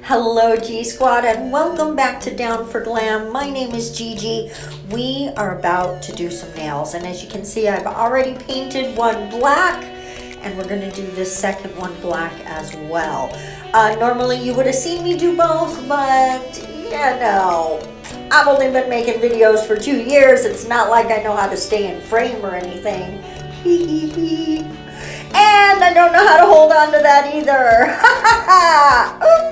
Hello G Squad and welcome back to Down for Glam. My name is Gigi. We are about to do some nails, and as you can see I've already painted one black and we're going to do this second one black as well. Normally you would have seen me do both, but you know, I've only been making videos for 2 years. It's not like I know how to stay in frame or anything. And I don't know how to hold on to that either.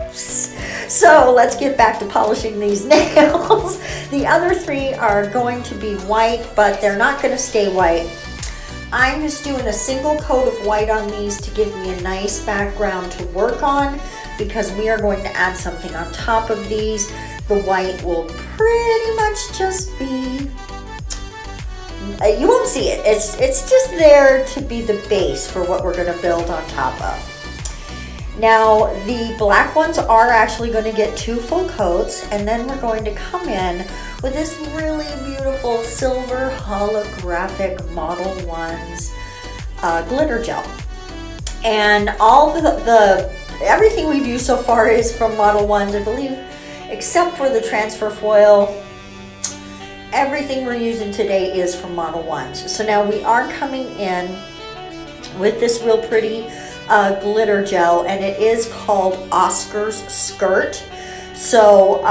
Oops. So let's get back to polishing these nails. The other three are going to be white, but they're not going to stay white. I'm just doing a single coat of white on these to give me a nice background to work on, because we are going to add something on top of these. The white will pretty much just be, you won't see it. It's just there to be the base for what we're going to build on top of. Now the black ones are actually going to get 2 full coats, and then we're going to come in with this really beautiful silver holographic Modelones glitter gel. And all everything we've used so far is from Modelones, I believe, except for the transfer foil. Everything we're using today is from Modelones. So now we are coming in with this real pretty glitter gel, and it is called Oscar's Skirt. So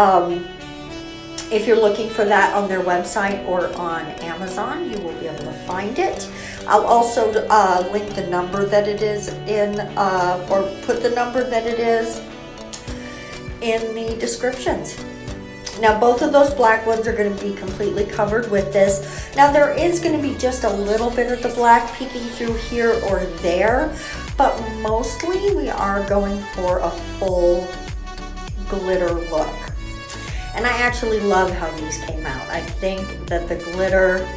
if you're looking for that on their website or on Amazon, you will be able to find it. I'll also link the number that it is in, or put the number that it is in the descriptions. Now both of those black ones are going to be completely covered with this. Now there is going to be just a little bit of the black peeking through here or there, but mostly we are going for a full glitter look. And I actually love how these came out. I think that the glitter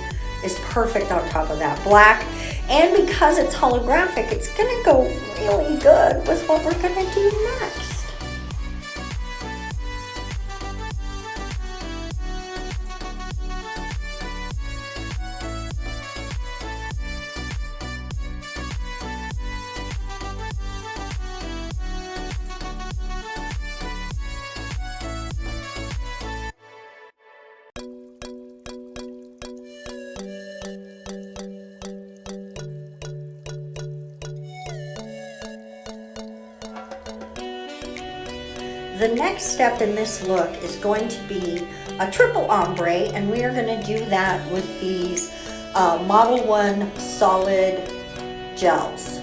is perfect on top of that black, and because it's holographic, it's going to go really good with what we're going to do next. The next step in this look is going to be a triple ombre, and we are going to do that with these Modelones solid gels.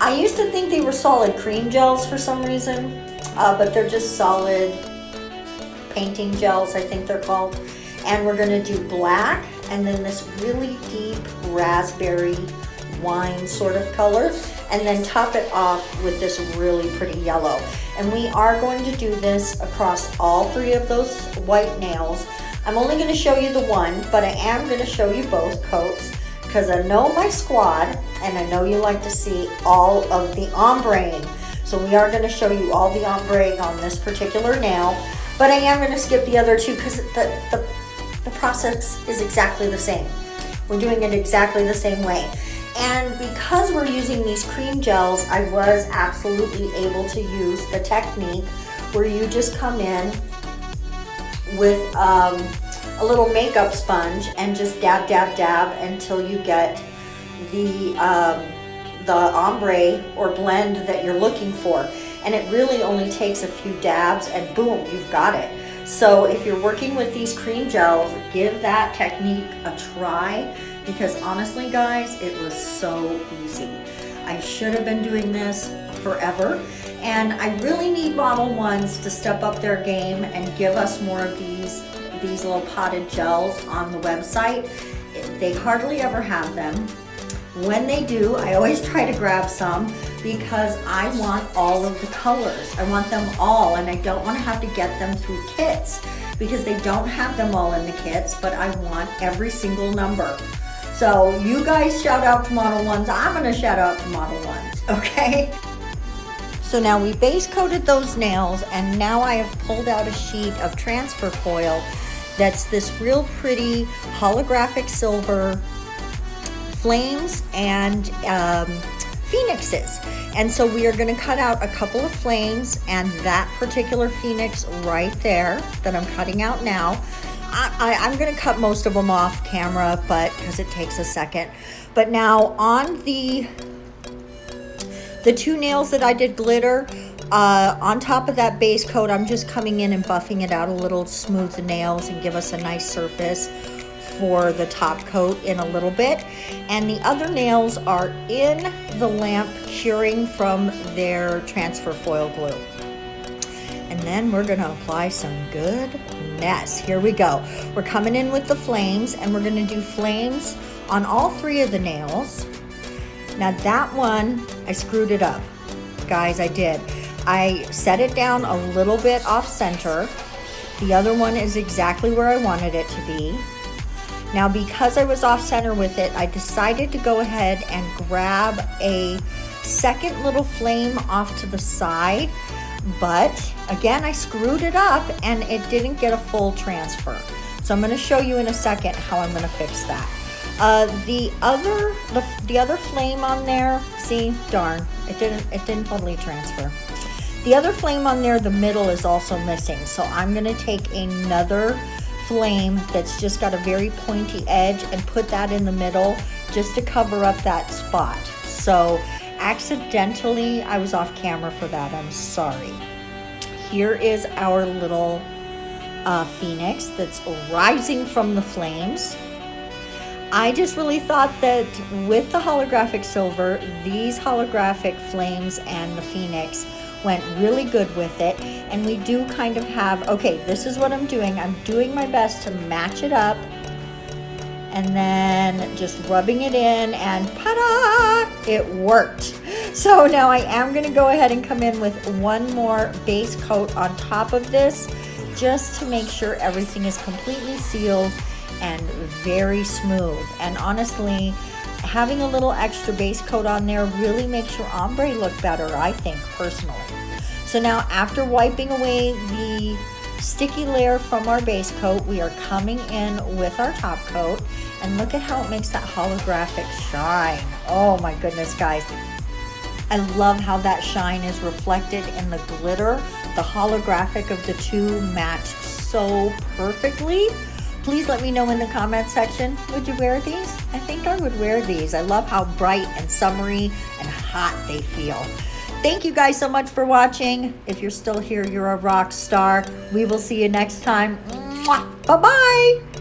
I used to think they were solid cream gels for some reason, but they're just solid painting gels, I think they're called. And we're going to do black and then this really deep raspberry wine sort of color, and then top it off with this really pretty yellow. And we are going to do this across all 3 of those white nails. I'm only going to show you the one, but I am going to show you both coats, because I know my squad and I know you like to see all of the ombreing. So we are going to show you all the ombreing on this particular nail, but I am going to skip the other 2 because the process is exactly the same. We're doing it exactly the same way. And because we're using these cream gels, I was absolutely able to use the technique where you just come in with a little makeup sponge and just dab, dab, dab until you get the ombre or blend that you're looking for. And it really only takes a few dabs and boom, you've got it. So if you're working with these cream gels, give that technique a try, because honestly guys, it was so easy. I should have been doing this forever, and I really need Modelones to step up their game and give us more of these little potted gels on the website. They hardly ever have them. When they do, I always try to grab some, because I want all of the colors. I want them all, and I don't want to have to get them through kits, because they don't have them all in the kits, but I want every single number. So you guys shout out to Modelones. I'm going to shout out to Modelones, okay? So now we base coated those nails, and now I have pulled out a sheet of transfer foil that's this real pretty holographic silver flames and phoenixes. And so we are gonna cut out a couple of flames, and that particular phoenix right there that I'm cutting out now, I'm gonna cut most of them off camera, but because it takes a second. But now on the two nails that I did glitter, on top of that base coat, I'm just coming in and buffing it out a little to smooth the nails and give us a nice surface for the top coat in a little bit. And the other nails are in the lamp curing from their transfer foil glue. And then we're gonna apply some goodness. Here we go. We're coming in with the flames, and we're gonna do flames on all 3 of the nails. Now that one, I screwed it up. Guys, I did. I set it down a little bit off center. The other one is exactly where I wanted it to be. Now, because I was off center with it, I decided to go ahead and grab a second little flame off to the side. But again, I screwed it up and it didn't get a full transfer. So I'm gonna show you in a second how I'm gonna fix that. The other flame on there, see, darn, it didn't fully transfer. The other flame on there, the middle is also missing. So I'm gonna take another flame that's just got a very pointy edge and put that in the middle just to cover up that spot. So accidentally, I was off camera for that, I'm sorry. Here is our little phoenix that's rising from the flames. I just really thought that with the holographic silver, these holographic flames and the phoenix went really good with it. And we do kind of have, okay, this is what I'm doing. I'm doing my best to match it up and then just rubbing it in, and ta-da, it worked. So now I am gonna go ahead and come in with one more base coat on top of this, just to make sure everything is completely sealed and very smooth. And honestly, having a little extra base coat on there really makes your ombre look better, I think, personally. So now, after wiping away the sticky layer from our base coat, we are coming in with our top coat, and look at how it makes that holographic shine. Oh my goodness, guys. I love how that shine is reflected in the glitter. The holographic of the two match so perfectly. Please let me know in the comment section, would you wear these? I think I would wear these. I love how bright and summery and hot they feel. Thank you guys so much for watching. If you're still here, you're a rock star. We will see you next time. Bye-bye.